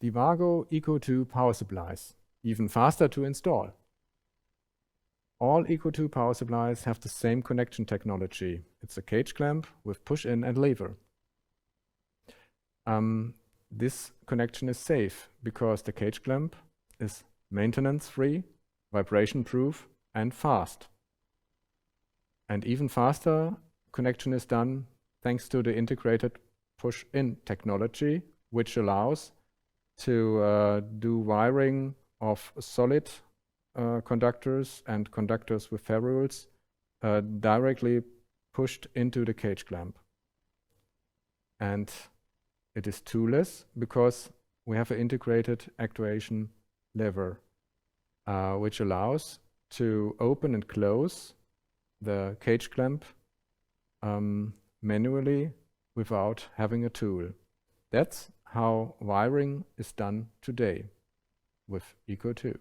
the WAGO Eco 2 power supplies, even faster to install. All Eco 2 power supplies have the same connection technology. It's a cage clamp with push-in and lever. This connection is safe because the cage clamp is maintenance-free, vibration-proof, and fast. And even faster connection is done thanks to the integrated push-in technology, which allows to do wiring of solid conductors and conductors with ferrules directly pushed into the cage clamp. And it is toolless because we have an integrated actuation lever, which allows to open and close the cage clamp manually without having a tool. That's how wiring is done today with Eco 2.